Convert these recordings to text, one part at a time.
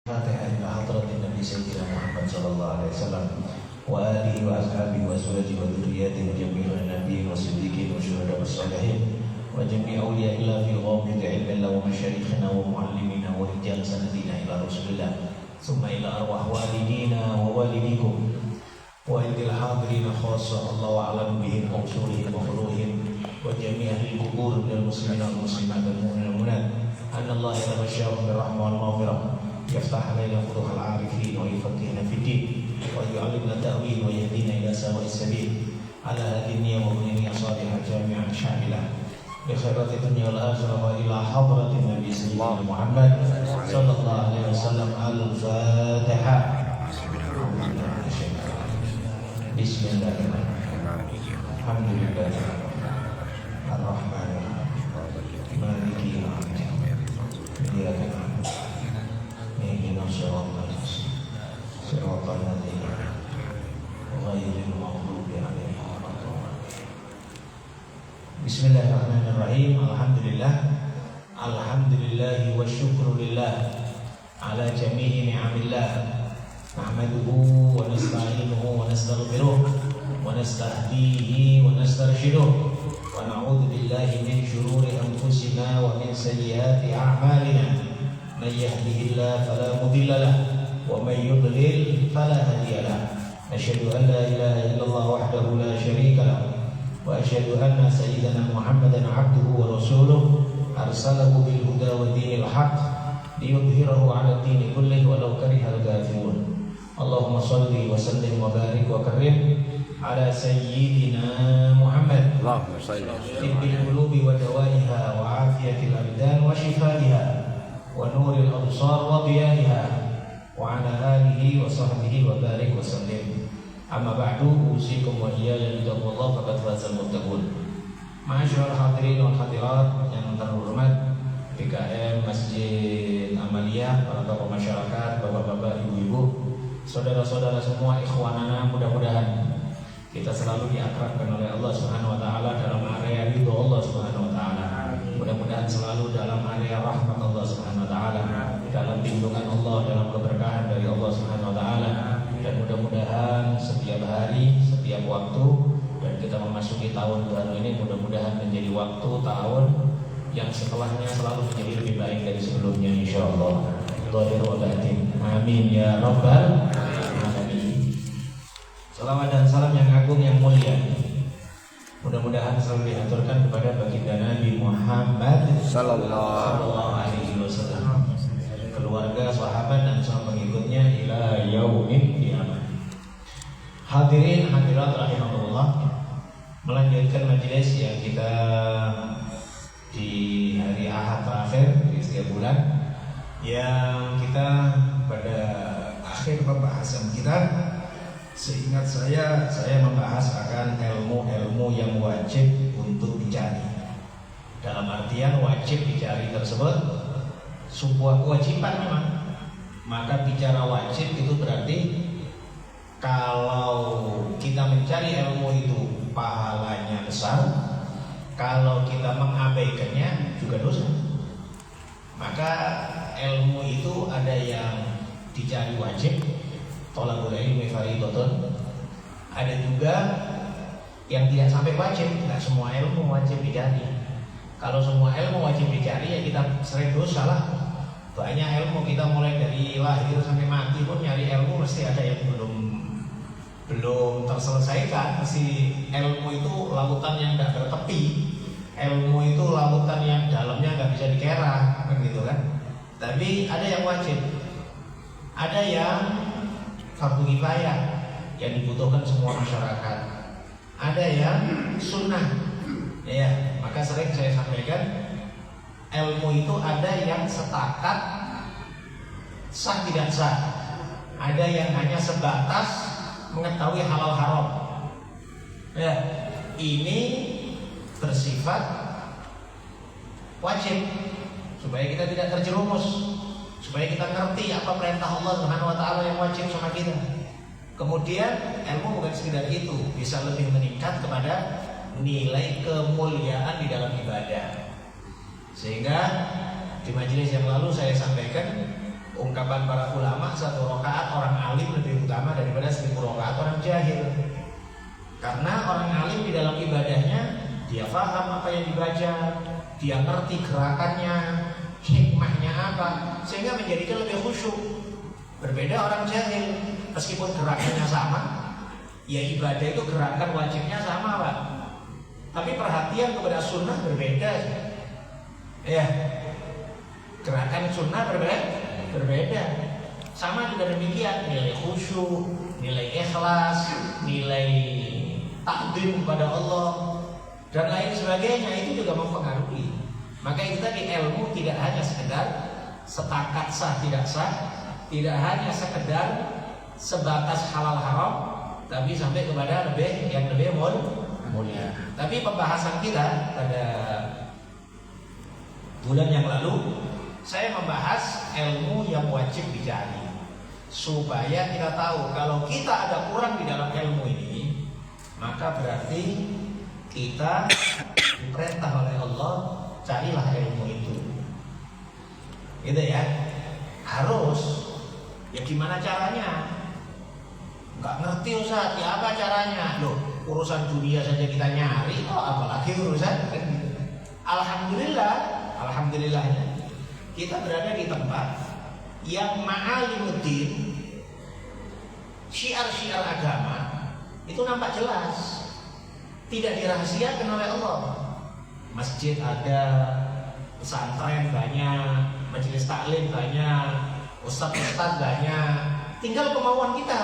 Fatihah ila hadratin Nabi Sayyidina Muhammad sallallahu alaihi wasallam wa alihi wa ashabihi wa azwajihi wa dzurriyyatihi wa jami'il nabiyyin wa siddiqin wa syuhada wa salihin wa jami' awliya'illah fi ghawmid ilmin wa masyayikhina wa muallimina wa rijal sanadina ila Rasulillah summa ila arwah walidina wa walidikum wa indil hadirin khassa Allah a'lam bihim wa usulihim wa furuhim wa jami' ahli kubur minal muslimin wal muslimat wal mu'minin wal mu'minat anna Allah yatabashsharu bir rahmah wal maghfirah يفتح علينا فتوح العارفين ويفقهنا في الدين ويعلمنا التأويل ويهدينا إلى سواء السبيل على هذه النية وبنية صالحة جامعة شاملة بخيرات الدنيا والآخرة وإلى حضرة النبي سيدنا محمد صلى الله عليه وسلم. الفاتحة. بسم الله الحمد لله الرحمن الرحيم مالك يوم الدين إياك نعبد اهدنا الصراط المستقيم صراط الذين غير المغضوب عليهم ولا الضالين. Bismillahirrahmanirrahim. Alhamdulillah wa syukrulillah ala jami'i ni'amillah nahmaduhu wa nasta'inuhu wa nastaghfiruh wa nastahdihi wa nastarshiduh wa na'udzu billahi min shururi anfusina wa min sayyiati a'malina. من يهده الله فلا مضل له ومن يضلل فلا هادي له. أشهد أن لا إله إلا الله وحده لا شريك له وأشهد أن سيدنا محمدا عبده ورسوله أرسله بالهدى ودين الحق ليظهره على الدين كله ولو كره الكافرون. اللهم صل وسلم وبارك وكرم على سيدنا محمد طب القلوب ودوائها وعافية الأبدان وشفائها ونور الأبصار وضيائها وعلى آله وصحبه وبارك وسلم. أما بعد أوصيكم وإياي بتقوى الله فقد فاز المتقون. Ma'asyiral hadirin wal hadirat yang terhormat PKM Masjid Amaliyah, para tokoh masyarakat, bapak-bapak, ibu-ibu, saudara-saudara semua, ikhwanana, mudah-mudahan kita selalu diakrabkan oleh Allah Subhanahu wa taala dalam area ridho Allah Subhanahu wa taala. Mudah-mudahan selalu dalam area rahmat Allah Subhanahu wa taala, dalam lindungan Allah, dalam keberkahan dari Allah Subhanahu wa taala. Dan mudah-mudahan setiap hari, setiap waktu, dan kita memasuki tahun baru ini mudah-mudahan menjadi waktu tahun yang setelahnya selalu menjadi lebih baik dari sebelumnya insyaallah. Zahir wa batin. Amin ya rabbal alamin. Salawat dan salam yang agung yang mulia mudah-mudahan selalu diaturkan kepada baginda Nabi Muhammad sallallahu alaihi wasallam, keluarga, sahabat dan semua pengikutnya ila yaumil qiyamah. Hadirin hadirat rahimakumullah, melanjutkan majelis yang kita di hari Ahad terakhir di setiap bulan, yang kita pada akhir pembahasan kita, seingat saya membahas akan ilmu-ilmu yang wajib untuk dicari. Dalam artian wajib dicari tersebut sebuah kewajiban memang. Maka bicara wajib itu berarti kalau kita mencari ilmu itu pahalanya besar, kalau kita mengabaikannya juga dosa. Maka ilmu itu ada yang dicari wajib, thalabul ilmi fardhatun. Ada juga yang tidak sampai wajib. Tidak semua ilmu wajib dicari. Kalau semua ilmu wajib dicari ya kita sering dosa lah. Banyak ilmu kita mulai dari lahir sampai mati pun nyari ilmu mesti ada yang belum terselesaikan. Mesti ilmu itu lautan yang tidak bertepi. Ilmu itu lautan yang dalamnya nggak bisa dikera, kan gitu kan. Tapi ada yang wajib, ada yang fardu kifayah yang dibutuhkan semua masyarakat, ada yang sunnah. Ya, maka sering saya sampaikan ilmu itu ada yang sepakat sah tidak sah, ada yang hanya sebatas mengetahui halal haram. Ya, ini bersifat wajib supaya kita tidak terjerumus, supaya kita ngerti apa perintah Allah Subhanahu wa taala yang wajib sama kita. Kemudian ilmu bukan sekedar itu, bisa lebih meningkat kepada nilai kemuliaan di dalam ibadah. Sehingga di majelis yang lalu saya sampaikan Ungkapan para ulama, 1 rakaat orang alim lebih utama daripada 1000 rakaat orang jahil. Karena orang alim di dalam ibadahnya dia paham apa yang dibaca, dia ngerti gerakannya, hikmahnya apa, sehingga menjadikan lebih khusyuk. Berbeda orang jahil, meskipun gerakannya sama, ya ibadah itu gerakan wajibnya sama Pak, tapi perhatian kepada sunnah berbeda. Ya, gerakan sunnah berbeda. Sama juga demikian, nilai khusyuk, nilai ikhlas, nilai takdim kepada Allah dan lain sebagainya itu juga mempengaruhi. Maka itu tadi, ilmu tidak hanya sekedar setakat sah tidak sah, tidak hanya sekedar sebatas halal haram, tapi sampai kepada yang lebih mulia. Tapi pembahasan kita pada bulan yang lalu, saya membahas ilmu yang wajib dicari, supaya kita tahu kalau kita ada kurang di dalam ilmu ini, maka berarti kita diperintah oleh Allah, carilah ilmu itu. Gitu ya. Harus. Ya gimana caranya? Nggak ngerti Ustaz, ya apa caranya? Loh, urusan dunia saja kita nyari, apalagi urusan Alhamdulillahnya kita berada di tempat yang ma'alimuddin, syiar-syiar agama itu nampak jelas, tidak dirahasiakan oleh Allah. Masjid ada, pesantren banyak, majelis taklim banyak, ustadz banyak, tinggal kemauan kita.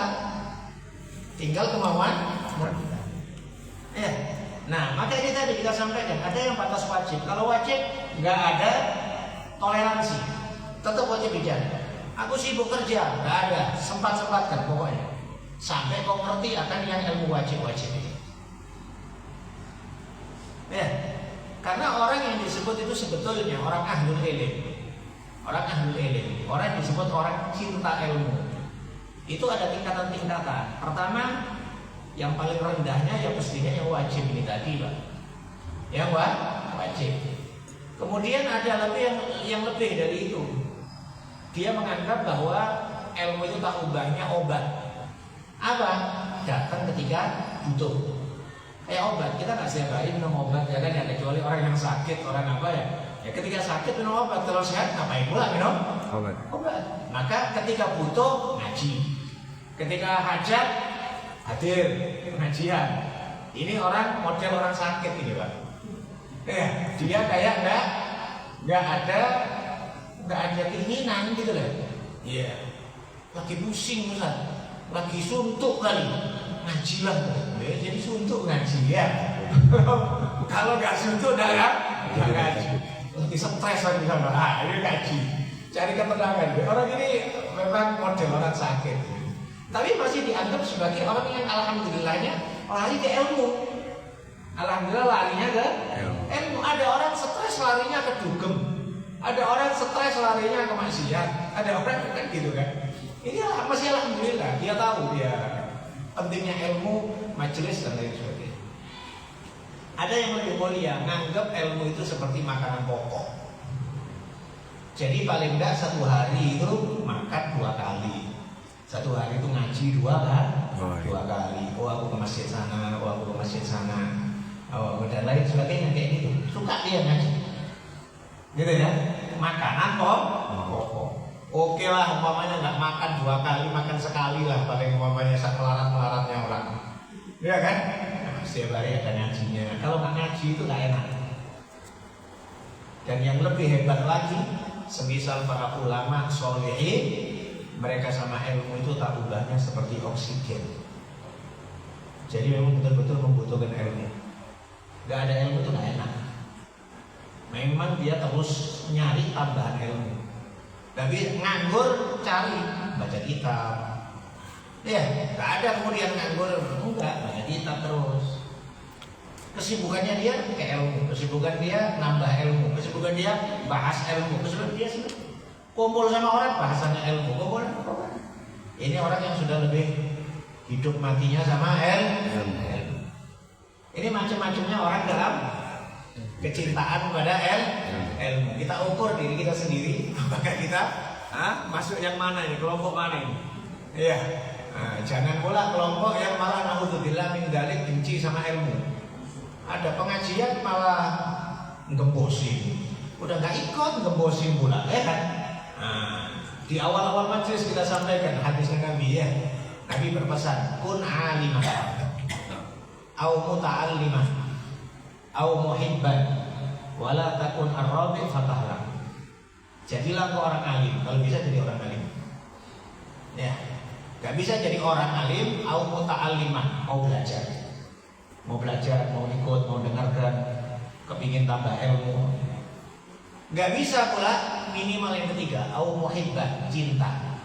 Ya. Nah, maka ini tadi kita sampaikan, ada yang batas wajib. Kalau wajib nggak ada toleransi, tetap wajib bicara. Aku sibuk kerja, nggak ada, sempat-sempatkan pokoknya. Sampai kau ngerti akan yang ilmu wajib-wajib itu. Ya, karena orang yang disebut itu sebetulnya orang ahlul ilm. Orang yang disebut orang cinta ilmu. Itu ada tingkatan-tingkatan. Pertama, yang paling rendahnya ya pastinya yang wajib ini tadi, Pak. Yang wajib. Kemudian ada yang lebih dari itu. Dia menganggap bahwa ilmu itu tak ubahnya obat. Apa? Datang ketika butuh. Kayak obat, kita nggak setiap hari minum obat ya kan, ya, kecuali orang yang sakit, orang apa ya. Ya ketika sakit minum obat, kalau sehat ngapain pula minum obat. Maka ketika butuh ngaji, ketika hajat hadir pengajian. Ini orang model orang sakit ini Pak. Dia kayak nggak ada keinginan gitu loh. Iya. Lagi pusing Ustaz, lagi suntuk kali, ngajilah. Jadi suntuk ngaji ya. Kalau nggak suntuk nggak ngaji. Lagi stres lagi sama, ini ngaji. Cari ketenangan. Orang ini memang model orang sakit. Tapi masih dianggap sebagai orang yang alhamdulillahnya lari ke ilmu. Alhamdulillah larinya ke ilmu. Ada orang stres larinya ke dugem. Ada orang stres larinya ke maksiat. Ada orang kan gitu kan. Ini masih alhamdulillah. Dia tahu dia pentingnya ilmu, majelis dan lain sebagainya. Ada yang lebih mulia, nganggap ilmu itu seperti makanan pokok. Jadi paling enggak 1 hari itu makan 2 kali. 1 hari itu ngaji 2 kali. Oh aku ke masjid sana, oh aku ke masjid sana, oh dan lain sebagainya kayak gitu. Suka dia ngaji. Gitu ya. Makanan pokok. Oke lah, umpamanya nggak makan 2 kali, makan sekali lah paling umpamanya melarat-melaratnya orang. Iya kan? Nah, setiap hari ada ngajinya. Kalau nggak ngaji itu nggak enak. Dan yang lebih hebat lagi, semisal para ulama sholihin, mereka sama ilmu itu tak ubahnya seperti oksigen. Jadi memang betul-betul membutuhkan ilmu. Gak ada ilmu itu gak enak. Memang dia terus nyari tambahan ilmu. Tapi nganggur cari baca kitab. Ya, gak ada kemudian nganggur enggak, baca kitab terus. Kesibukannya dia ke ilmu, kesibukan dia nambah ilmu, kesibukan dia bahas ilmu, kesibukan dia kumpul sama orang bahasanya ilmu, kumpul. Ini orang yang sudah lebih hidup matinya sama ilmu. Ini macam-macamnya orang dalam kecintaan pada ilmu. Kita ukur diri kita sendiri, apakah kita Masuk yang mana ini? Kelompok mana ini? Iya. Jangan pula kelompok yang malah naudzubillah min dzalik benci sama ilmu. Ada pengajian malah gembosin. Udah nggak ikut gembosin pula, ya kan? Di awal-awal majelis kita sampaikan hadisnya Nabi ya. Nabi berpesan, kun alimah, au muta'allimah, au muhibban, wala takun ar-rabi fatahlah. Jadilah kau orang alim, kalau bisa jadi orang alim. Ya, gak bisa jadi orang alim, au muta'allimah, mau belajar, mau ikut, mau dengarkan, kepingin tambah ilmu. Gak bisa pula minimal yang ketiga, au muhibban, cinta,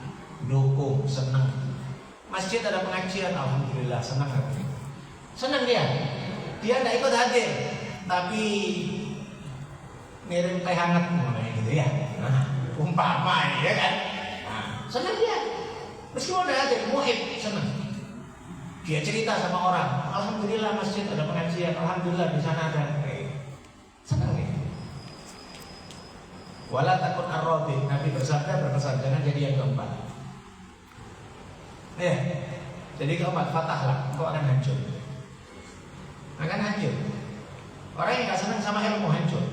dukung, senang. Masjid ada pengajian, alhamdulillah senang. Senang dia gak ikut hadir, tapi ngirim teh hangat gitu ya. Umpama ya kan. Senang dia. Meskipun udah ada muhib, senang. Dia cerita sama orang, alhamdulillah masjid ada pengajian, alhamdulillah di sana ada. Senang ya. Wala takun ar-rabi. Nabi berpesan jangan jadi yang keempat. Ya. Jadi keempat, fatahlah, kau akan hancur. Akan hancur. Orang yang gak senang sama ilmu hancur.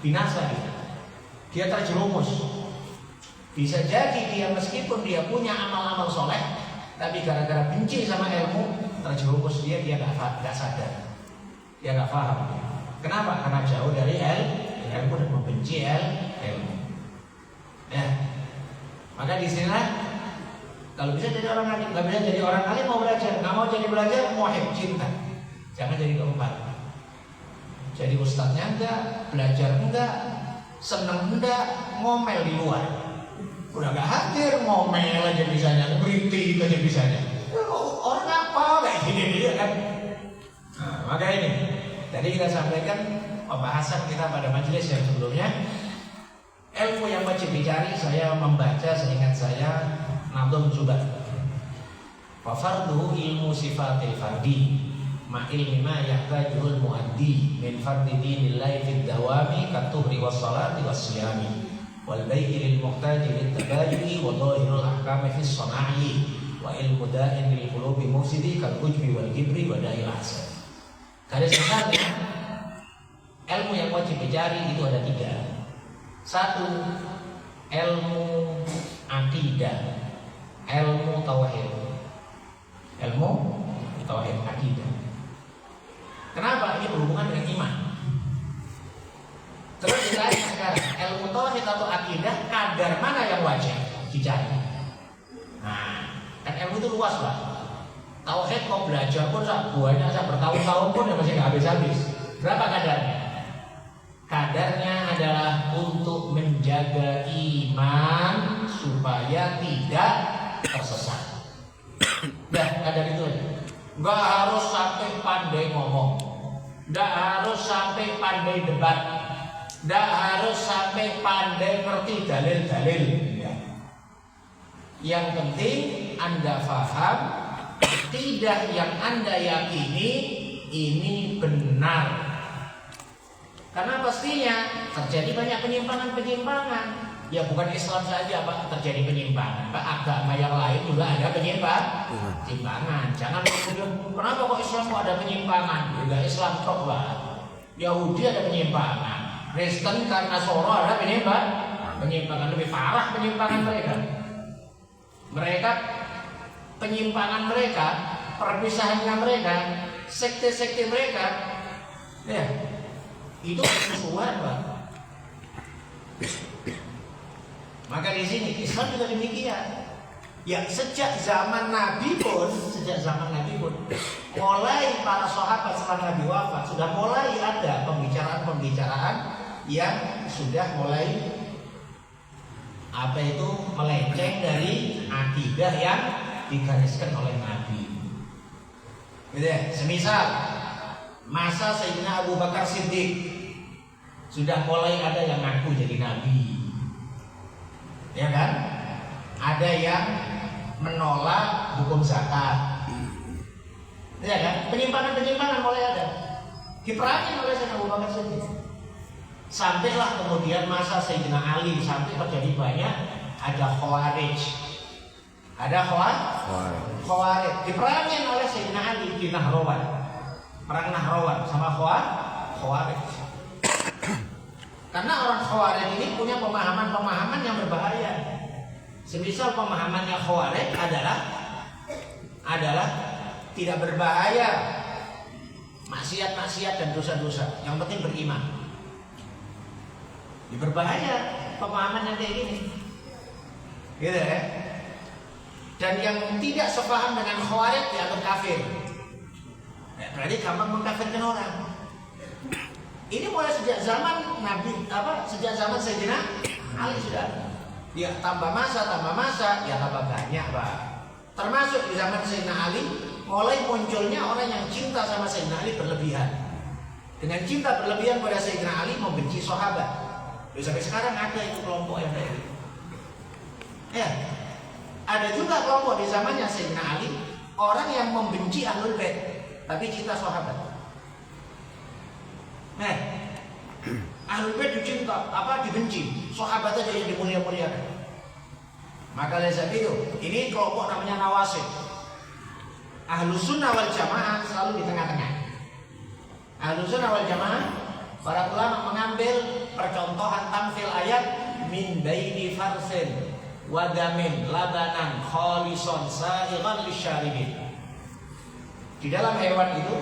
Binasa dia terjerumus. Bisa jadi dia meskipun dia punya amal-amal soleh, tapi gara-gara benci sama ilmu terjerumus dia gak sadar, dia gak paham. Kenapa? Karena jauh dari ilmu dan membenci ilmu. Ya, maka di sini kalau bisa jadi orang alim, nggak bisa jadi orang alim mau belajar, nggak mau jadi belajar muhib cinta, jangan jadi keempat. Jadi ustadznya enggak, belajar enggak, seneng enggak, ngomel di luar. Udah gak hadir, ngomel aja bisanya, ngeritik aja bisanya. Orang apa kayak gini dia kan? Maka ini, tadi kita sampaikan pembahasan kita pada majelis yang sebelumnya. Ilmu yang wajib dicari, saya membaca seingat saya Nadhum Zubat. Wa farduhu ilmu sifatil fardi. Ma'ilmi ma yahtajul muaddi min fardhi dinillahi fid dawami katuhri was salati was siyami wal bai'i lil muhtaji lit tabayyi wa dhahirul ahkami fis sana'i wa ilmu da'in lil qulubi mufsidi kal ujbi wal kibri wa da'il hasad. Garis besarnya ilmu yang wajib dicari itu ada 3. 1, ilmu akidah, ilmu tauhid. Ilmu tauhid akidah. Kenapa? Ini berhubungan dengan iman. Terus ditanya sekarang, ilmu tauhid atau akidah, kadar mana yang wajib dicari? Kan ilmu itu luas lah. Tauhid kau belajar pun buahnya bertahun-tahun pun ya masih nggak habis-habis. Berapa kadarnya? Kadarnya adalah untuk menjaga iman supaya tidak tersesat. Udah, kadar itu aja. Nggak harus sampai pandai ngomong, nggak harus sampai pandai debat, nggak harus sampai pandai ngerti dalil-dalil. Yang penting Anda paham, tidak yang Anda yakini ini benar. Karena pastinya terjadi banyak penyimpangan-penyimpangan. Ya bukan Islam saja Pak terjadi penyimpangan, Pak, agama yang lain juga ada penyimpangan. Jangan kemudian kenapa kok Islam kok ada penyimpangan? Juga Islam kok Pak. Yahudi ada penyimpangan, Kristen karena Soro ada penyimpangan lebih parah penyimpangan mereka. Penyimpangan mereka, perpisahannya mereka, sekte-sekte mereka, ya itu musuhan Pak. Maka di sini Islam juga demikian. Ya sejak zaman Nabi pun, mulai para sahabat setelah Nabi wafat sudah mulai ada pembicaraan yang sudah mulai melenceng dari akidah yang digariskan oleh Nabi. Gitu ya. Semisal masa Sayyidina Abu Bakar Siddiq sudah mulai ada yang ngaku jadi nabi, ya kan? Ada yang menolak hukum zakat, ya kan? Penyimpangan mulai ada, diperangi oleh Sayyidina Abu Bakar Siddiq. Sampailah kemudian masa Sayyidina Ali, sampai terjadi banyak ada Khawarij. Ada Khawarij diperangin oleh Sayyidina Ali di Nahrawan. Perang Nahrawan sama Khawarij. Karena orang Khawarij ini punya pemahaman-pemahaman yang berbahaya. Semisal pemahamannya Khawarij adalah tidak berbahaya, maksiat-maksiat dan dosa-dosa, yang penting beriman. Ini berbahaya pemahaman yang kayak gini, gitu ya. Dan yang tidak sepaham dengan Khawarij dianggap kafir. Berarti gampang mengkafirkan orang. Ini mulai sejak zaman sejak zaman Sayyidina Ali sudah. Ya tambah masa, ya tambah banyak, Pak. Termasuk di zaman Sayyidina Ali, mulai munculnya orang yang cinta sama Sayyidina Ali berlebihan. Dengan cinta berlebihan pada Sayyidina Ali, membenci sahabat. Sampai sekarang ada itu kelompok yang kayak gitu. Ya, ada juga kelompok di zamannya Sayyidina Ali, orang yang membenci Ahlul Bait, tapi cinta sahabat. Nah, Ahlul Bait dicinta, dibenci, sahabat aja yang dimulia-muliakan. Maka oleh sebab itu, ini kelompok namanya Nawasib. Ahlus Sunnah wal Jamaah selalu di tengah-tengah. Ahlus Sunnah wal Jamaah, para ulama mengambil percontohan tamfil ayat min baini farsin wadamin labanan khalison sa'igan lisyaribin. Di dalam hewan itu,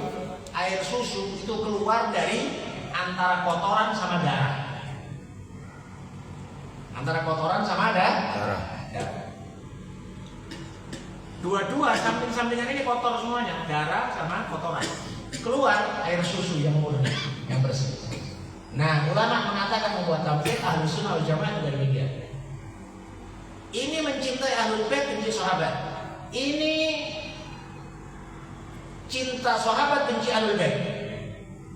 air susu itu keluar dari antara kotoran sama darah. Antara kotoran sama darah. Dua-dua samping-sampingan ini kotor semuanya, darah sama kotoran. Keluar air susu yang murni, yang bersih. Nah, ulama mengatakan membuat tamfil Ahlus Sunnah wal Jamaah juga demikian. Ini mencintai Ahlul Bait, benci sahabat. Ini cinta sahabat, benci Ahlul Bait.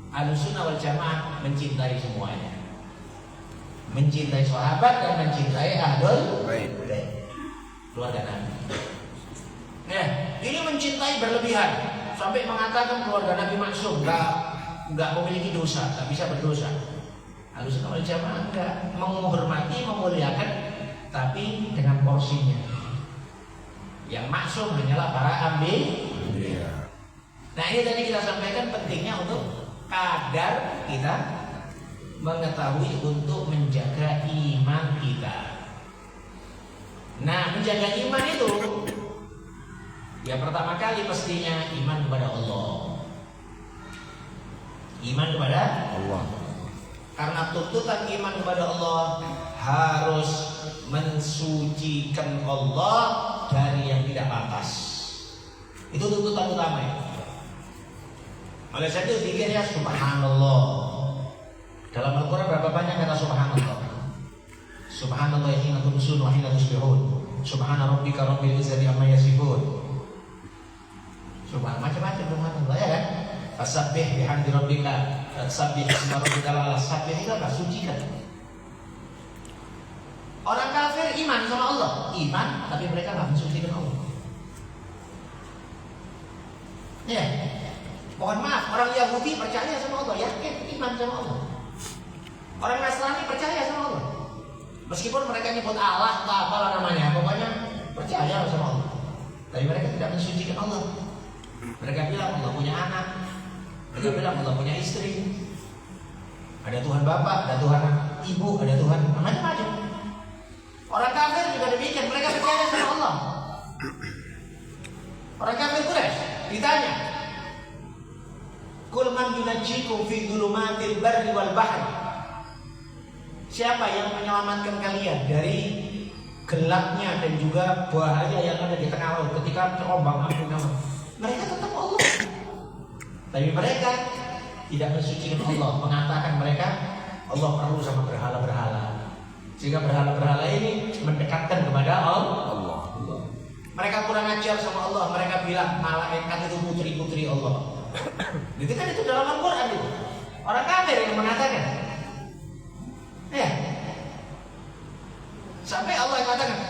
Ahlus Sunnah wal Jamaah mencintai semuanya. Mencintai sahabat dan mencintai Ahlul Bait. Keluarga Nabi. Nah, ini mencintai berlebihan sampai mengatakan keluarga Nabi maksum, enggak memiliki dosa, enggak bisa berdosa. Ahlus Sunnah wal Jamaah enggak, menghormati, memuliakan, tapi dengan porsinya. Yang maksum hanyalah para anbiya. Nah, ini tadi kita sampaikan pentingnya untuk kadar kita mengetahui untuk menjaga iman kita. Nah, menjaga iman itu ya pertama kali pastinya iman kepada Allah. Iman kepada Allah. Karena tuntutan iman kepada Allah harus mensucikan Allah dari yang tidak pantas. Itu tuntutan utama ya. Oleh sebab itu pikirnya subhanallah. Dalam Al-Quran berapa banyak kata subhanallah? Subhanallah hina tumsun wa hina tusbihun. Subhana rabbika rabbil izzati amma yasifun. Subhan macam-macam subhanallah ya kan? Fasabbih bihamdi rabbika, sabbih isma rabbikal a'la. Sabbih itu apa? Sucikan. Orang kafir iman sama Allah, iman tapi mereka enggak mensucikan Allah. Ya. Mohon maaf, orang Yahudi percaya sama Allah, yakin iman sama Allah. Orang Nasrani percaya sama Allah. Meskipun mereka nyebut Allah atau apalah namanya, pokoknya percaya sama Allah. Tapi mereka tidak mensucikan Allah. Mereka bilang Allah punya anak, mereka bilang Allah punya istri. Ada Tuhan Bapa, ada Tuhan Ibu, ada Tuhan macam-macam. Orang kafir juga demikian, mereka percaya sama Allah. Orang kafir Quraisy ditanya, "Qul man yunajjikum fi dhulumatil barri wal bahri?" Siapa yang menyelamatkan kalian dari gelapnya dan juga bahaya yang ada di tengah laut ketika terombang-ambing? Mereka tetap Allah. Tapi mereka tidak mensucikan Allah, mengatakan mereka Allah perlu sama berhala-berhala. Sehingga berhala-berhala ini mendekatkan kepada Allah. Mereka kurang ajar sama Allah. Mereka bilang malaikat itu putri-putri Allah. Itu kan itu dalam Al-Quran itu. Orang kafir yang mengatakan. Ya. Sampai Allah yang mengatakan,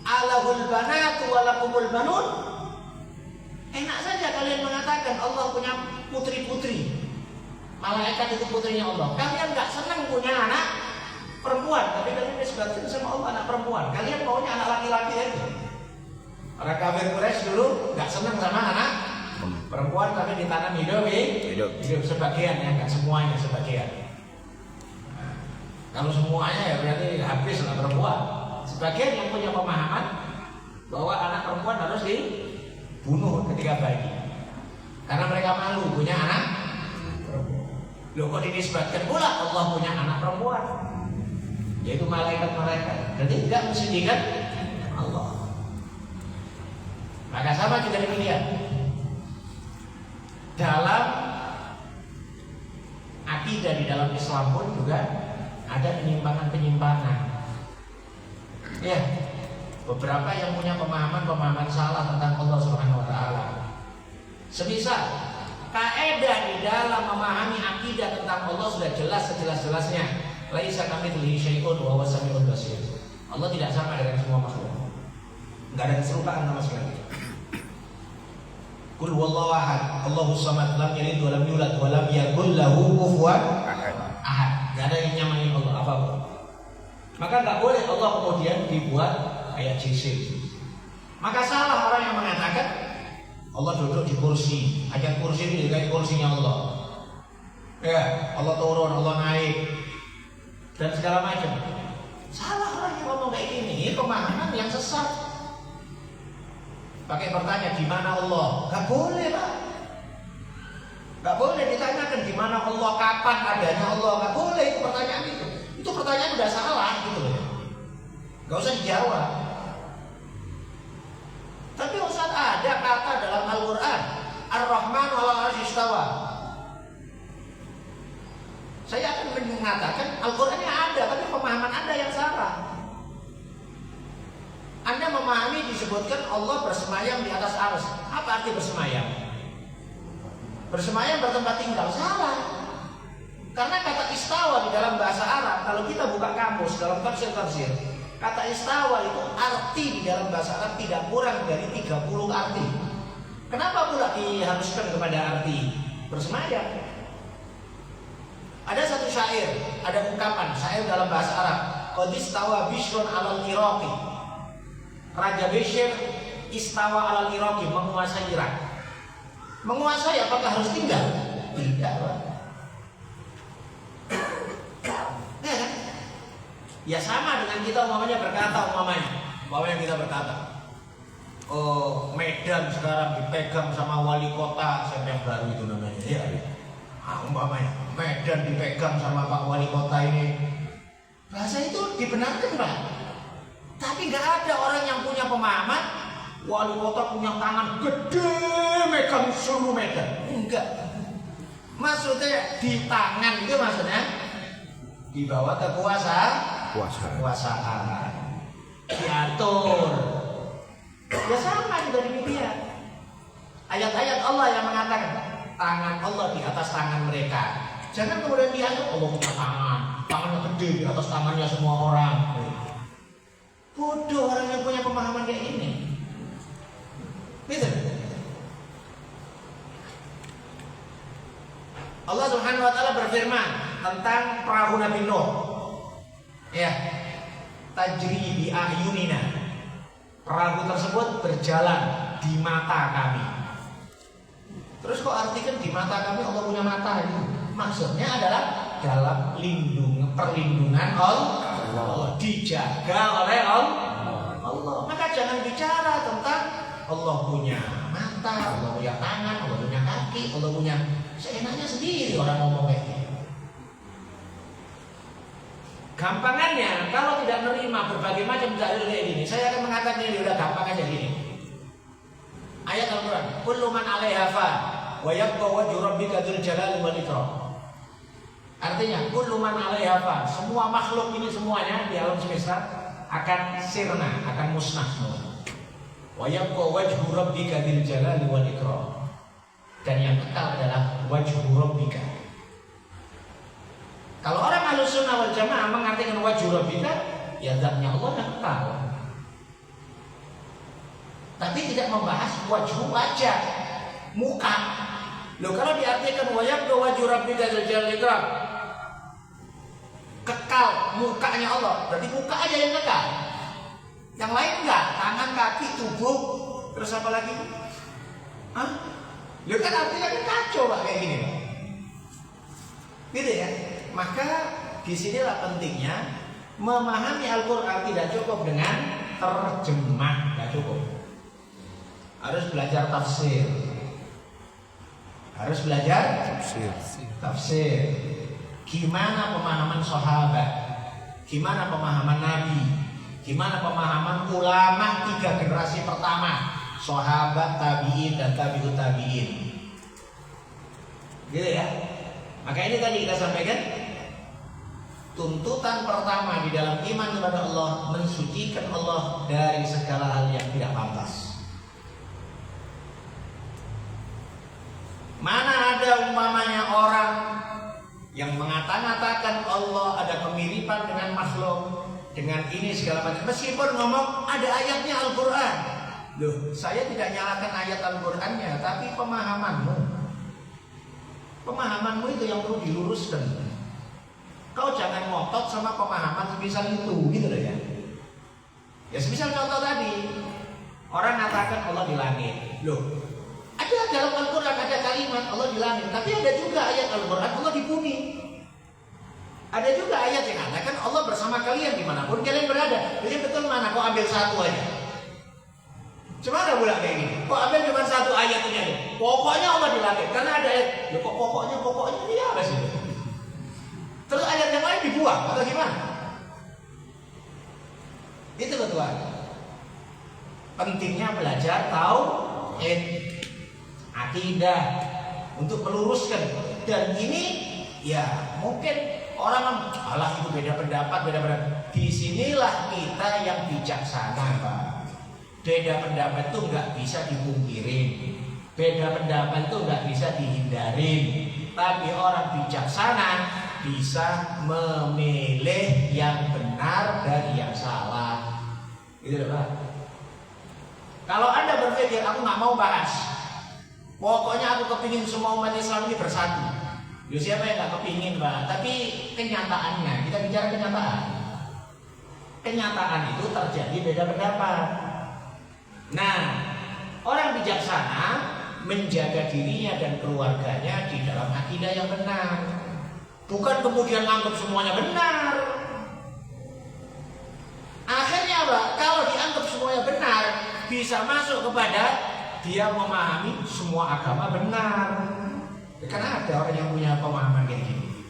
Alahul banatu walakumul banun. Enak saja kalian mengatakan Allah punya putri-putri. Malaikat itu putrinya Allah. Kalian nggak senang punya anak perempuan, tapi kalian disebutkan sama Allah anak perempuan. Kalian maunya anak laki-laki aja. Orang kafir Quraisy dulu nggak senang sama anak perempuan, tapi ditanam hidup sebagian ya, nggak semuanya, sebagian. Nah, kalau semuanya ya berarti habis anak perempuan. Sebagian yang punya pemahaman bahwa anak perempuan harus dibunuh ketika bayi, karena mereka malu punya anak perempuan. Loh, kok dinisbatkan pula Allah punya anak perempuan, yaitu malaikat-malaikat. Jadi tidak mensucikan Allah. Maka sama juga demikian. Dalam akidah di dalam Islam pun juga ada penyimpangan-penyimpangan. Ya, beberapa yang punya pemahaman salah tentang Allah Subhanahu wa taala. Semisal kaidah di dalam memahami akidah tentang Allah sudah jelas sejelas-jelasnya. Laisa kamitslihi syai'un wa huwas samiul basir. Allah tidak sama dengan semua makhluk. Enggak ada keserupaan sama sekali. Qul huwallahu ahad, Allahus samad, lam yalid wa lam yulad wa lam yakul lahu kufuwan ahad. Enggak ada yang nyamain Allah apapun. Maka enggak boleh Allah kemudian dibuat kayak jisim. Maka salah orang yang mengatakan Allah duduk di kursi. Ayat kursi itu kayak kursinya Allah. Ya, Allah turun, Allah naik dan segala macam. Salah orang yang ngomong kayak gini. Ini pemahaman yang sesat. Pakai bertanya di mana Allah? Gak boleh, Pak. Gak boleh ditanyakan di mana Allah, kapan adanya Allah. Gak boleh itu pertanyaan itu. Itu pertanyaan udah salah gitu loh. Gak usah dijawab. Tapi Ustaz, ada kata dalam Al-Quran Ar-Rahman 'alal 'arsy istawa. Saya akan mengatakan Al-Qurannya ada, tapi pemahaman Anda yang salah. Anda memahami disebutkan Allah bersemayam di atas arsy. Apa arti bersemayam? Bersemayam bertempat tinggal. Salah. Karena kata istawa di dalam bahasa Arab, kalau kita buka kamus dalam tafsir-tafsir, kata istawa itu arti di dalam bahasa Arab tidak kurang dari 30 arti. Kenapa pula diharuskan kepada arti bersemayam? Ada satu syair, ada ungkapan syair dalam bahasa Arab, qad istawa bishrun 'alal iraqi. Raja Bishr istawa 'alal iraqi, menguasai Irak. Menguasai apakah harus tinggal? Tidak, Pak. Ya kan? Ya sama dengan kita umpamanya kita berkata, oh, Medan sekarang dipegang sama wali kota, siapa yang baru itu namanya? Ya, umpamanya Medan dipegang sama Pak Wali Kota ini. Bahasa itu dibenarkan, Pak. Tapi nggak ada orang yang punya pemahaman wali kota punya tangan gede megang seluruh Medan. Enggak. Maksudnya di tangan itu maksudnya di bawah kekuasaan. Diatur. Ya sama juga demikian. Ayat-ayat Allah yang mengatakan tangan Allah di atas tangan mereka. Jangan kemudian dianggap Allah punya tangannya gede di atas tangannya semua orang. Bodoh orang yang punya pemahaman kayak ini. Gitu. Allah Subhanahu wa taala berfirman tentang perahu Nabi Nuh. Ya. Tajri bi ayunina. Perahu tersebut berjalan di mata kami. Terus kok artikan di mata kami Allah punya mata ini? Maksudnya adalah dalam perlindungan Allah, dijaga oleh Allah. Maka jangan bicara tentang Allah punya mata, Allah punya tangan, Allah punya kaki, Allah punya, seenaknya sendiri orang ngomong kayak gitu. Gampangannya, kalau tidak menerima berbagai macam dalil kayak gini, saya akan mengatakan ini udah gampang aja gini. Ayat Al-Quran, kullu man 'alaiha fan wa yabqa wajhu rabbika dzul jalali wal ikram. Artinya, kullu man 'alaiha fan, semua makhluk ini semuanya di alam semesta akan sirna, akan musnah semua. Wa yabqa wajhu rabbika dzul jalali wal ikram. Dan yang kekal adalah wajhu rabbika. Kalau orang Ahlussunnah wal Jamaah mengartikan wajhu rabbika, ya zatnya Allah yang kekal. Tapi tidak membahas wajah, muka. Loh, kalau diartikan wa yabqa wajhu rabbika dzul jalali ikram, kekal mukanya Allah, berarti muka aja yang kekal. Yang lain enggak, tangan, kaki, tubuh, terus apa lagi? Hah? Loh, kan artinya kan kacau Pak kayak gini Pak. Gitu ya. Maka disinilah pentingnya memahami Al-Quran. Tidak cukup dengan terjemah, tidak cukup. Harus belajar tafsir. Harus belajar tafsir. Gimana pemahaman sahabat? Gimana pemahaman Nabi? Gimana pemahaman ulama 3 generasi pertama? Sahabat, tabi'in, dan tabi'ut tabi'in. Gitu ya. Maka ini tadi kita sampaikan, tuntutan pertama di dalam iman kepada Allah, mensucikan Allah dari segala hal yang tidak pantas. Mana ada umpamanya orang yang mengata-ngatakan Allah ada kemiripan dengan makhluk, dengan ini segala macam, meskipun ngomong ada ayatnya Al-Quran. Loh, saya tidak nyalakan ayat Al-Qurannya, tapi pemahamanmu itu yang perlu diluruskan. Kau jangan ngotot sama pemahaman semisal itu, gitu loh ya. Ya semisal contoh tadi, orang mengatakan Allah di langit. Loh, ada dalam Al-Quran ada kalimat Allah di langit, tapi ada juga ayat Al-Quran Allah di bumi. Ada juga ayat yang mengatakan Allah bersama kalian dimanapun kalian berada. Jadi betul mana? Kau ambil satu aja. Cuma ada pula kayak gini. Kok ambil cuma satu ayat ini aja. Pokoknya Allah di langit. Karena ada ayat. Ya kok pokoknya ini apa sih? Terus ayat yang lain dibuang atau gimana? Itu ketua. Pentingnya belajar tauhid, akidah untuk meluruskan. Dan ini ya mungkin orang alah itu beda pendapat. Disinilah kita yang bijaksana Pak. Beda pendapat itu nggak bisa dipungkirin. Beda pendapat itu nggak bisa dihindarin. Tapi orang bijaksana bisa memilih yang benar dari yang salah. Gitu loh Pak. Kalau Anda berpikir aku nggak mau bahas, pokoknya aku kepingin semua umat Islam ini bersatu. Ya siapa yang nggak kepingin Pak? Tapi kenyataannya, kita bicara kenyataan. Kenyataan itu terjadi beda pendapat. Nah, orang bijaksana menjaga dirinya dan keluarganya di dalam akidah yang benar. Bukan kemudian anggap semuanya benar. Akhirnya Pak, kalau dianggap semuanya benar, bisa masuk kepada dia memahami semua agama benar. Karena ada orang yang punya pemahaman kayak gini.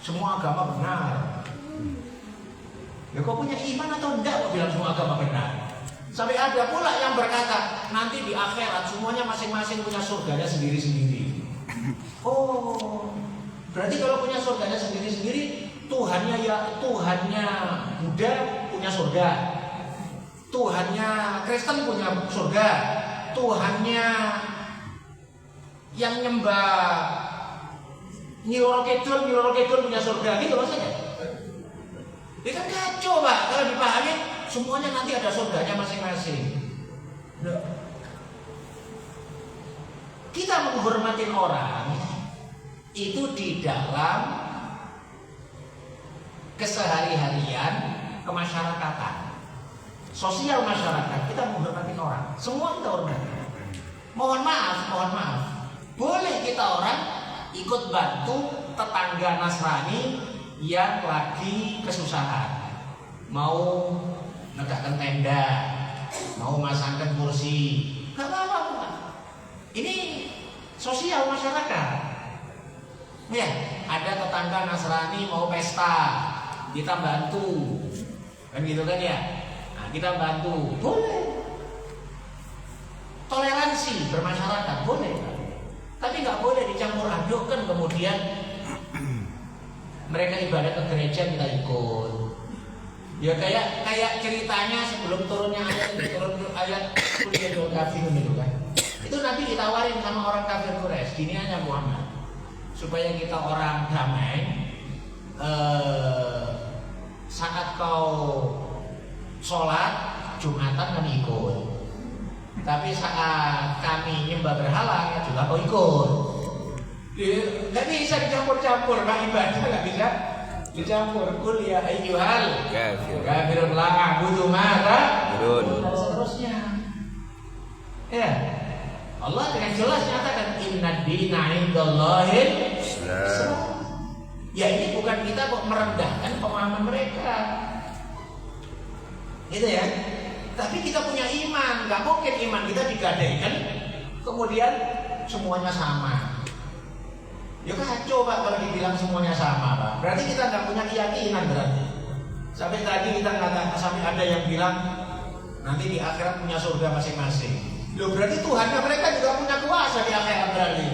Semua agama benar. Ya kok punya iman atau enggak kok bilang semua agama benar? Sampai ada pula yang berkata nanti di akhirat semuanya masing-masing punya surganya sendiri-sendiri. Oh, berarti kalau punya surganya sendiri-sendiri, Tuhannya Buddha punya surga, Tuhannya Kristen punya surga, Tuhannya yang nyembah Nyiroro Kidul punya surga, gitu maksudnya. Ini kan kacau Pak, kalau dipahami semuanya nanti ada surganya masing-masing. Kita menghormati orang itu di dalam kesehari-harian kemasyarakatan, sosial masyarakat. Kita menghormati orang, semua kita hormati. Mohon maaf, boleh kita orang ikut bantu tetangga Nasrani yang lagi kesusahan, mau negakkan tenda, mau masangkan kursi, gak apa-apa. Ini sosial masyarakat. Ya, ada tetangga Nasrani mau pesta, kita bantu, kan gitu kan ya? Nah, kita bantu, boleh. Toleransi bermasyarakat boleh, tapi nggak boleh dicampur adukkan kemudian mereka ibadah ke gereja kita ikut. Ya kayak ceritanya sebelum turunnya ayat kuliah kafir itu kan. Itu Nabi ditawarin sama orang kafir Quraisy, gini aja Muhammad, supaya kita orang damai. Saat kau sholat Jumatan kan ikut. Tapi saat kami nyembah berhala juga kau ikut. Nggak bisa dicampur-campur, Pak, ibadah nggak bisa dicampur. Qul ya ayyuhal kafirun la a'budu ma ta'budun dan seterusnya. Ya, Allah dengan jelas nyatakan inna dina indallahil Islam. Ya ini bukan kita kok merendahkan pemahaman mereka, gitu ya. Tapi kita punya iman, nggak mungkin iman kita digadaikan kemudian semuanya sama. Ya kacau Pak kalau dibilang semuanya sama Pak. Berarti kita nggak punya keyakinan berarti. Sampai tadi kita katakan, sampai ada yang bilang nanti di akhirat punya surga masing-masing. Loh berarti Tuhannya mereka juga punya kuasa di akhirat berarti.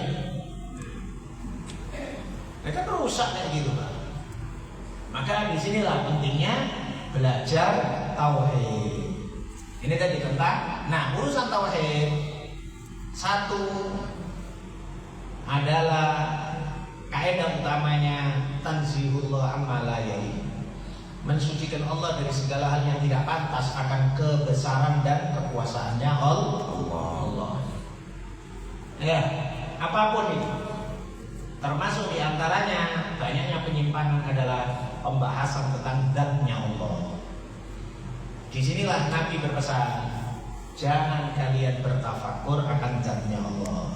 Mereka rusak kayak gitu Pak. Maka disinilah pentingnya belajar tauhid. Ini tadi tentang, nah urusan tauhid satu adalah kaidah utamanya tanzihullah amma la yali, mensucikan Allah dari segala hal yang tidak pantas akan kebesaran dan kekuasaannya Allah. Ya, apapun itu, termasuk diantaranya banyaknya penyimpangan adalah pembahasan tentang zatnya Allah. Disinilah Nabi berpesan, jangan kalian bertafakur akan zatnya Allah.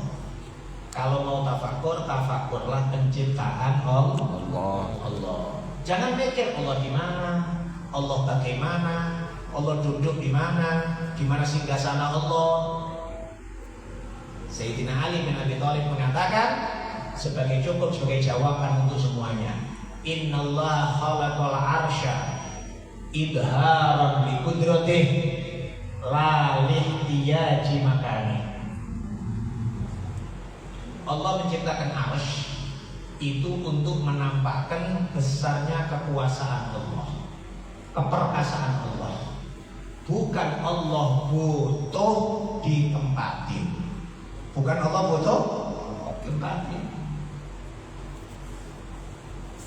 Kalau mau tafakur, tafakurlah penciptaan Allah. Jangan mikir Allah di mana, Allah bagaimana, Allah duduk di mana, gimana singgasana Allah. Sayyidina Ali bin Abi Thalib mengatakan sebagai jawaban untuk semuanya, Innallaha khalaqal arsya idharan li qudratih la lihtiyaji makani. Allah menciptakan arsy itu untuk menampakkan besarnya kekuasaan Allah, keperkasaan Allah. Bukan Allah butuh ditempatin. Bukan Allah butuh ditempatin.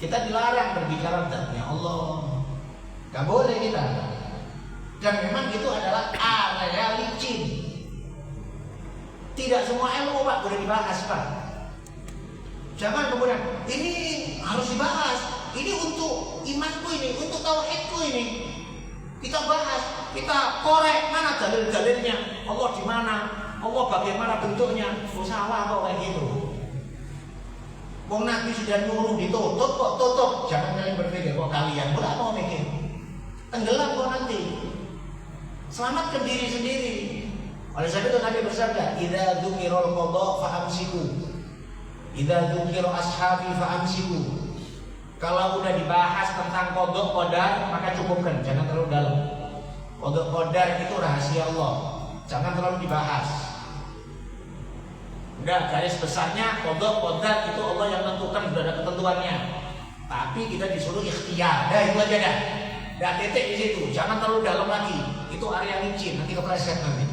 Kita dilarang berbicara tentang Allah. Gak boleh kita. Dan memang itu adalah area licin. Tidak semua ilmu Pak boleh dibahas Pak. Jangan kemudian ini harus dibahas. Ini untuk imanku ini, untuk tauhidku ini. Kita bahas, kita korek mana dalil-dalilnya. Allah di mana? Allah bagaimana bentuknya? Oh salah kok kayak gitu. Wong Nabi sudah nyuruh ditutup kok tutup. Jangan kalian berpikir kok kalian boleh mau mikir. Tenggelam kok nanti. Selamatkan diri sendiri. Oleh sebab itu Nabi bersabda, "Idza dzukirul qada fa'amsiku. Idza dzukira ashabi fa'amsiku." Kalau udah dibahas tentang qada qadar, maka cukupkan, jangan terlalu dalam. Qada qadar itu rahasia Allah. Jangan terlalu dibahas. Udah garis besarnya qada qadar itu Allah yang menentukan, sudah ada ketentuannya. Tapi kita disuruh ikhtiar. Dah itu aja dah. Dah titik di situ. Jangan terlalu dalam lagi. Itu area licin, nanti kepleset nanti.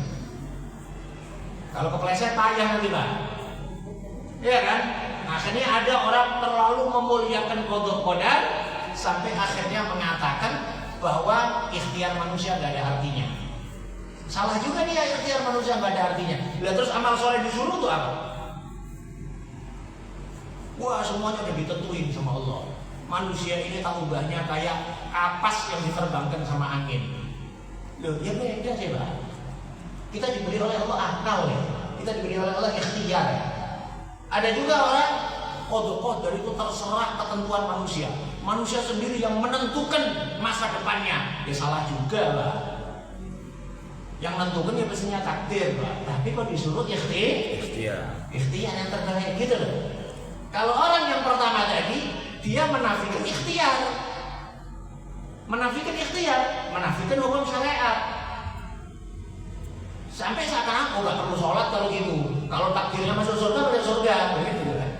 Kalau kepleset payah nanti Pak. Iya kan? Akhirnya ada orang terlalu memuliakan qada qadar sampai akhirnya mengatakan bahwa ikhtiar manusia gak ada artinya. Salah juga nih ya, ikhtiar manusia gak ada artinya. Lihat terus amal soleh disuruh tuh apa? Wah semuanya udah ditentuin sama Allah. Manusia ini tak ubahnya kayak kapas yang diterbangkan sama angin. Loh ya beda sih Pak. Kita diberi oleh Allah akal ya. Kita diberi oleh Allah ikhtiar. Ada juga orang qada itu terserah ketentuan manusia. Manusia sendiri yang menentukan masa depannya. Ya salah juga Pak. Yang menentukan ya pastinya takdir Pak. Tapi kok disuruh ikhtiar. Ikhtiar yang terbaik gitu loh. Kalau orang yang pertama tadi dia menafikan ikhtiar. Menafikan ikhtiar, menafikan hukum syariat. Sampai sekarang oh gak perlu sholat kalau gitu. Kalau takdirnya masuk surga, masuk surga, begitu kan?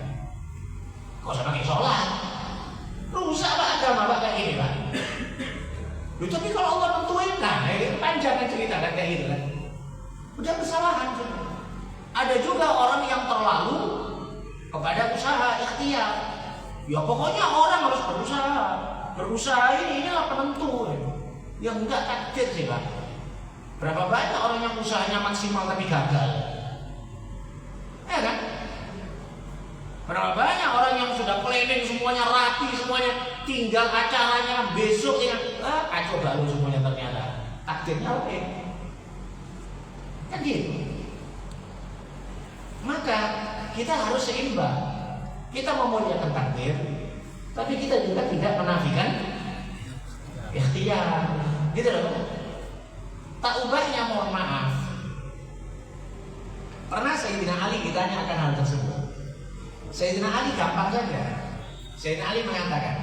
Kok usah pakai sholat? Rusak Pak agama Pak kayak gini Pak. Loh, tapi kalau Allah nentuin, nah ini panjang kan cerita kan kayak gitu kan? Udah kesalahan. Ada juga orang yang terlalu kepada usaha ikhtiar. Ya pokoknya orang harus berusaha. Berusaha inilah penentu. Yang enggak takdir sih Pak. Berapa banyak orang yang usahanya maksimal tapi gagal? Ya kan? Berapa banyak orang yang sudah planning semuanya rapi, semuanya tinggal acaranya besok ya kacau baru semuanya ternyata. Takdirnya oke. Kan gitu. Maka kita harus seimbang. Kita memuliakan takdir, tapi kita juga tidak menafikan ikhtiar. Gitu loh. Tak ubahnya, mohon maaf. Pernah Sayyidina Ali ditanya akan hal tersebut. Sayyidina Ali gampang saja. Sayyidina Ali mengatakan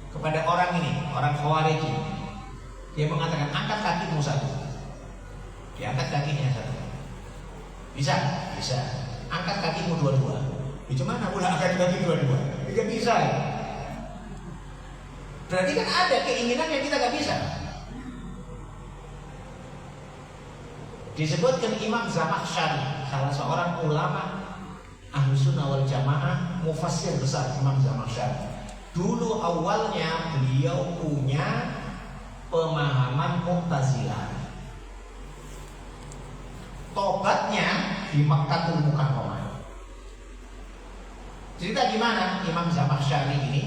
kepada orang ini, orang Khawarij, dia mengatakan angkat kakimu satu. Diangkat kakinya satu. Bisa, bisa. Angkat kakimu dua-dua. Gimana pula angkat kaki dua-dua? Tidak bisa. Berarti kan ada keinginan yang kita gak bisa. Disebutkan Imam Zamakhsyari, salah seorang ulama Ahlussunnah wal Jamaah, mufassir besar Imam Zamakhsyari. Dulu awalnya beliau punya pemahaman Mu'tazilah. Tobatnya di Makkahul Mukarramah. Cerita gimana Imam Zamakhsyari ini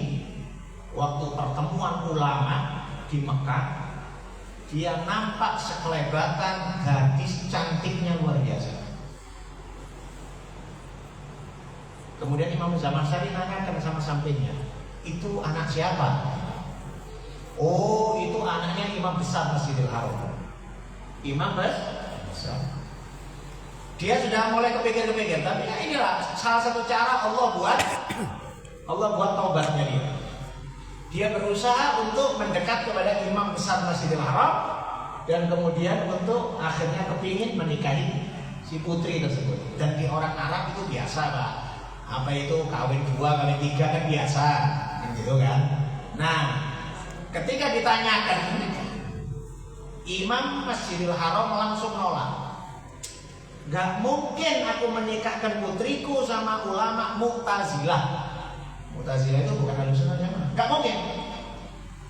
waktu pertemuan ulama di Mekah, dia nampak sekelebatan gadis cantiknya luar biasa. Kemudian Imam Zamakhsyari nanyakan sama sampingnya, itu anak siapa? Oh, itu anaknya imam besar Masjidil Haram. Imam besar. Dia sudah mulai kepikir-kepikir, tapi ya inilah salah satu cara Allah buat taubatnya dia. Dia berusaha untuk mendekat kepada imam besar Masjidil Haram dan kemudian untuk akhirnya kepingin menikahi si putri tersebut. Dan di orang Arab itu biasa, Pak. Apa itu kawin 2, kawin 3 kan biasa, gitu kan? Nah, ketika ditanyakan, Imam Masjidil Haram langsung nolak. Gak mungkin aku menikahkan putriku sama ulama Mu'tazilah. Mu'tazilah itu bukan Ahlussunnah wal Jamaah. Gak mungkin.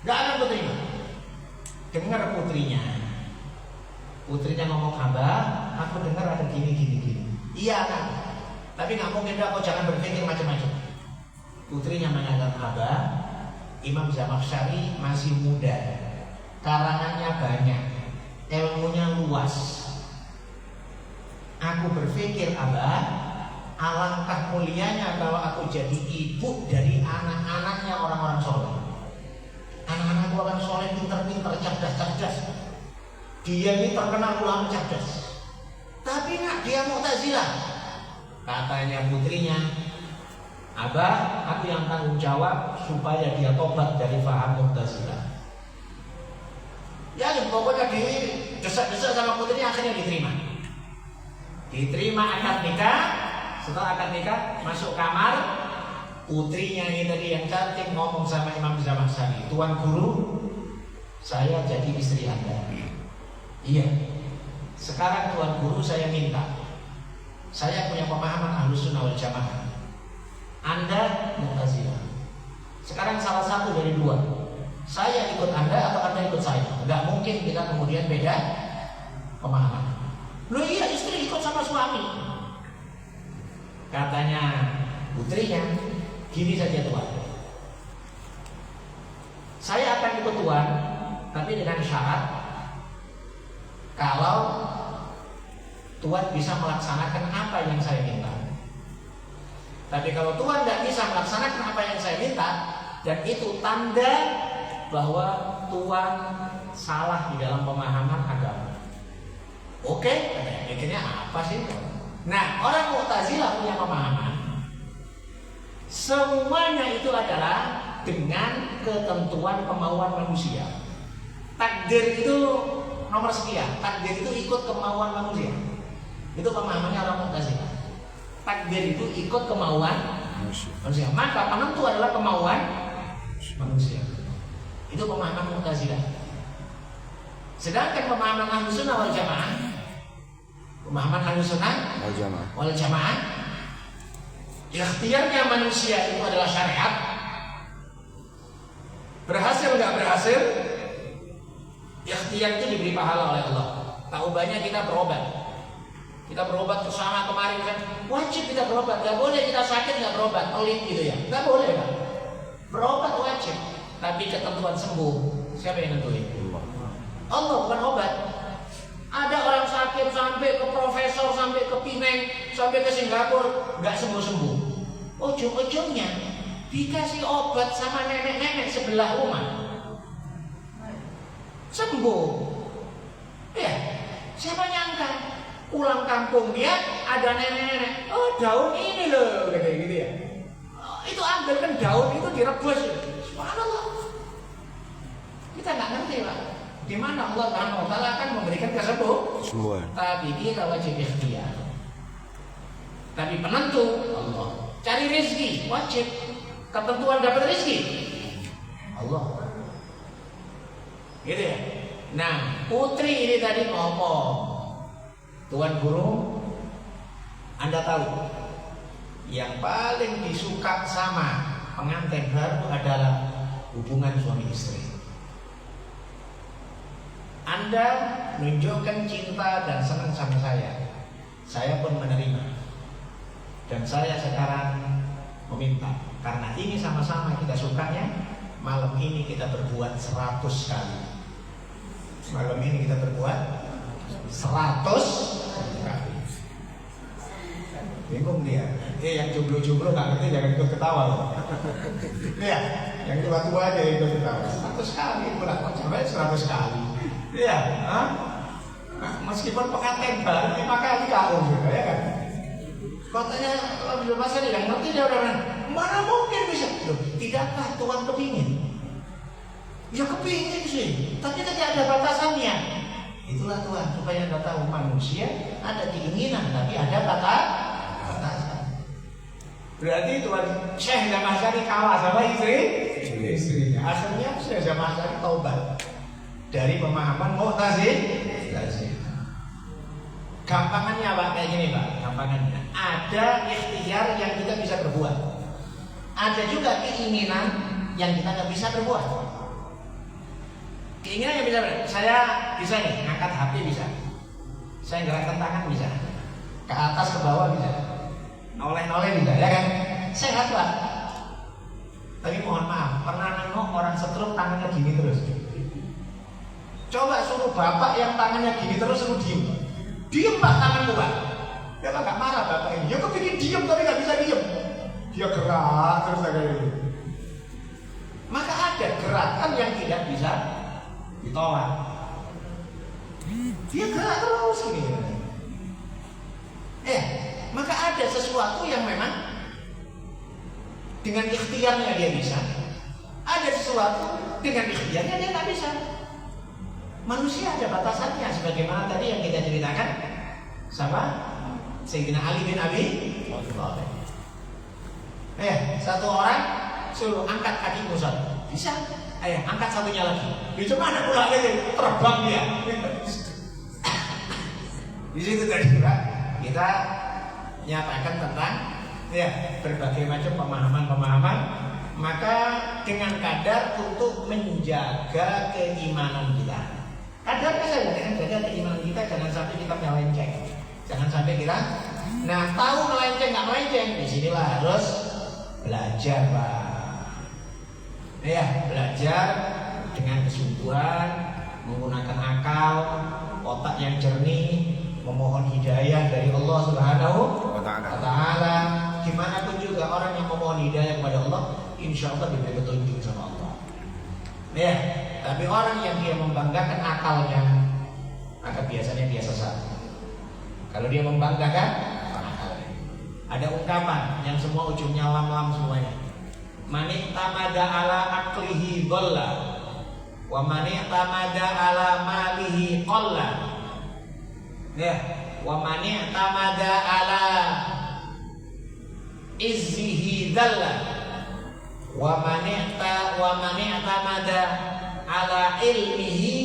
Gak ada putrinya. Dengar putrinya. Putrinya ngomong, Abah, aku dengar ada gini. Iya kan? Tapi gak mungkin, kau jangan berpikir macam-macam. Putrinya mengatakan, Abah, Imam Zamakhsyari masih muda, karangannya banyak, ilmunya luas. Aku berpikir, Abah, alangkah mulianya kalau aku jadi ibu dari anak-anaknya orang-orang soleh. Anak-anak orang soleh pintar-pintar, cerdas-cerdas. Dia ini terkenal ulama cerdas. Tapi nak, dia Mu'tazilah. Katanya putrinya, Abah, aku yang tanggung jawab supaya dia tobat dari paham Mu'tazilah. Ya, pokoknya didesak-desak sama putrinya, akhirnya diterima. Diterima akad nikah. Setelah akad nikah, masuk kamar, putrinya ini tadi yang cantik ngomong sama Imam Zamakhsyari, Tuan Guru, saya jadi istri Anda. Iya. Sekarang Tuan Guru saya minta, saya punya pemahaman Ahlussunnah wal Jamaah, Anda Mu'tazilah. Sekarang salah satu dari dua, saya ikut Anda atau Anda ikut saya. Gak mungkin kita kemudian beda pemahaman. Loh iya, istri ikut sama suami. Katanya putrinya, gini saja Tuan, saya akan ikut Tuan, tapi dengan syarat kalau Tuan bisa melaksanakan apa yang saya minta. Tapi kalau Tuan tidak bisa melaksanakan apa yang saya minta, dan itu tanda bahwa Tuan salah di dalam pemahaman agama. Oke, mikirnya apa sih? Nah, orang Mu'tazilah punya pemahaman semuanya itu adalah dengan ketentuan kemauan manusia. Takdir itu nomor sekian. Takdir itu ikut kemauan manusia. Itu pemahamannya orang Mu'tazilah. Takdir itu ikut kemauan manusia. Maka penentu adalah kemauan manusia. Itu pemahaman Mu'tazilah. Sedangkan pemahaman Ahlussunnah wal Jamaah, pemahaman Ahlussunnah wal Jamaah, ikhtiarnya manusia itu adalah syariat. Berhasil nggak berhasil, ikhtiar itu diberi pahala oleh Allah. Tak ubahnya kita berobat. Kita berobat ke sana kemari kan, wajib kita berobat. Gak boleh kita sakit nggak berobat, pelit gitu ya. Gak boleh kan? Berobat wajib. Tapi ketentuan sembuh, siapa yang nentuin? Allah, bukan obat. Ada orang sakit sampai ke profesor, sampai ke Pineng, sampai ke Singapura, nggak sembuh-sembuh. Ujung-ujungnya dikasih obat sama nenek-nenek sebelah rumah, sembuh. Ya, siapa nyangka pulang kampung dia ada nenek-nenek, oh daun ini loh, kayak gitu ya. Oh, itu ambilkan daun itu direbus. Subhanallah. Kita nggak ngerti Pak, di mana Allah Subhanahu wa taala akan memberikan kesembuhan. Tapi kita wajib ikhtiar. Tapi penentu Allah. Cari rezeki wajib. Ketentuan dapat rezeki Allah. Gitu ya. Nah, putri ini tadi ngomong, Tuan Guru, Anda tahu yang paling disuka sama pengantin baru adalah hubungan suami istri. Anda menunjukkan cinta dan senang sama saya pun menerima. Dan saya sekarang meminta, karena ini sama-sama kita sukanya, malam ini kita berbuat 100 kali. Malam ini kita berbuat 100 kali. Bingung dia. Yang jomblo-jomblo nggak ngerti jangan ikut ketawa loh. Iya, yang tua-tua aja ikut ketawa. 100 kali, pulang kok sampai 100 kali. Iya, meskipun pengantin baru 5 kali kahwin juga ya kan. Katanya Abdul Masad yang ngerti dia udah mana mungkin bisa. Loh, tidakkah Tuhan kepingin? Ya kepingin sih, tapi tidak ada batasannya. Itulah Tuhan supaya Anda tahu manusia ada keinginan tapi ada batasan. Berarti Tuhan Syekh Zamakhsyari kalah sama istrinya. Akhirnya Syekh Zamakhsyari taubat dari pemahaman Mu'tazilah. Gampangannya Pak kayak gini Pak, gampangannya ada ikhtiar yang kita bisa berbuat, ada juga keinginan yang kita nggak bisa berbuat. Keinginan yang bisa berbuat, saya bisa nih ngangkat HP bisa, saya gerakkan tangan bisa, ke atas ke bawah bisa, noleh bisa, ya kan? Sehat Pak. Tapi mohon maaf, pernah nengok orang stroke tangannya gini terus? Coba suruh bapak yang tangannya gini terus suruh diem Pak tanganmu Pak. Ya Pak gak marah bapak ini. Ya kepingin diem tapi gak bisa diem. Dia gerak terus kayak gitu. Maka ada gerakan yang tidak bisa ditolak. Dia gerak terus gini. Maka ada sesuatu yang memang dengan ikhtiarnya dia bisa. Ada sesuatu dengan ikhtiarnya dia tak bisa. Manusia ada batasannya sebagaimana tadi yang kita ceritakan sama Sayyidina Ali bin Abi Thalib. Satu orang suruh angkat kaki Musa, bisa. Angkat satunya lagi. Di mana pula ini terbang dia. Di situ tadi Pak, kita nyatakan tentang berbagai macam pemahaman. Maka dengan kadar untuk menjaga keimanan kita. Kadarnya saja dengan jaga keimanan kita, jangan sampai kita melenceng. Jangan sampai kita tahu melenceng nggak melenceng, disinilah harus belajar Pak. Belajar dengan kesungguhan, menggunakan akal, otak yang jernih, memohon hidayah dari Allah Subhanahu wa Ta'ala. Gimana pun juga orang yang memohon hidayah kepada Allah, insya Allah diberi petunjuk sama Allah. Tapi orang yang dia membanggakan akalnya, maka biasanya dia sesat. Kalau dia membanggakan akalnya, ada ungkapan yang semua ujungnya lam-lam semuanya. Mani tamada ala aklihi dhalla, wa mani tamada ala malihi qalla. Wa mani tamada ala izzihi dhalla, wa mani tamada ala ilmihi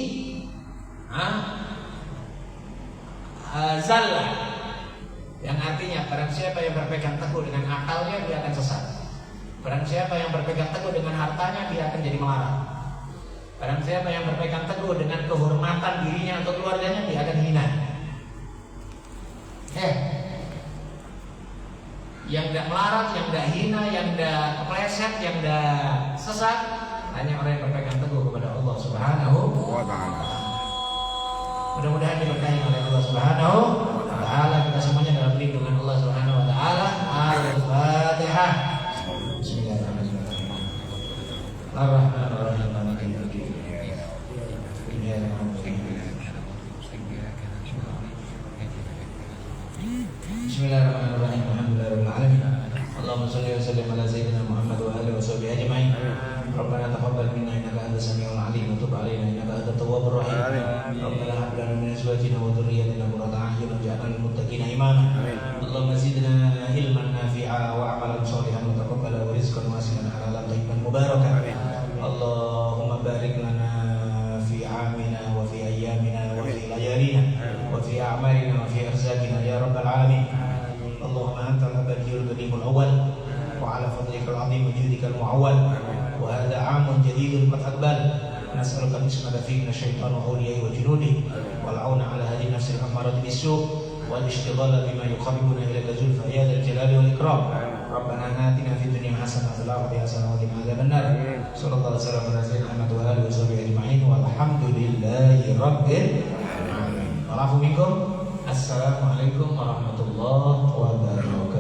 zalla. Yang artinya barang siapa yang berpegang teguh dengan akalnya dia akan sesat. Barang siapa yang berpegang teguh dengan hartanya dia akan jadi melarat. Barang siapa yang berpegang teguh dengan kehormatan dirinya atau keluarganya dia akan hina. yang tidak melarat, yang tidak hina, yang tidak kepleset, yang tidak sesat, hanya orang yang berpegang teguh kepada Allah Subhanahu wa Ta'ala. Mudah-mudahan diberkahi oleh Allah Subhanahu wa Ta'ala, kita semuanya dalam lindungan Allah Subhanahu wa Ta'ala. Al-Fatihah. Bismillahirrahmanirrahim. Ar-Rahmanir-Rahim. Bismillahirrahmanirrahim. Alhamdulillahirabbil alamin. Allahumma shalli wa sallim ala sayyidina Muhammad wa alihi wa sahbihi ajma'in. Rabbana taqabbal minna innaka antas samiul alim wa tub alaina innaka antat tawwabur rahim. Rabbana hab lana min azwajina wa dhurriyyatina qurrata a'yun waj'alna lil muttaqina imama. Allahumma zidna ilman nafi'a wa 'amalan shalihan wa taqabbal wa rizqan wasi'an halalan thayyiban mubarakan. Allahumma barik lana fi 'amina wa fi ayyamina wa fi layalina wa fi a'malina wa fi arzaqina ya rabbal alamin. Allahumma antal abadiyul qadimul awwal wa ala fadlikal azim wujudikal mu'awwal wa hadha 'amun jadidun qad aqbal. Nas'aluka nismata fihi minasyaitan wa awliya'i wa junudi wal 'auna 'ala hadhihi nafsil ammarati bis-su' wal ishtighala bima yuqarribuna ilaika zulfa ya dzal jalali wal ikram. Rabbana atina fid dunya hasanah wa fil akhirati hasanah wa qina adzabannar. Sallallahu alaihi wa sallam ala sayyidina Muhammad wa alihi wa sahbihi ajma'in walhamdulillahi rabbil alamin. Wa'alafu minkum. Assalamualaikum warahmatullahi wabarakatuh.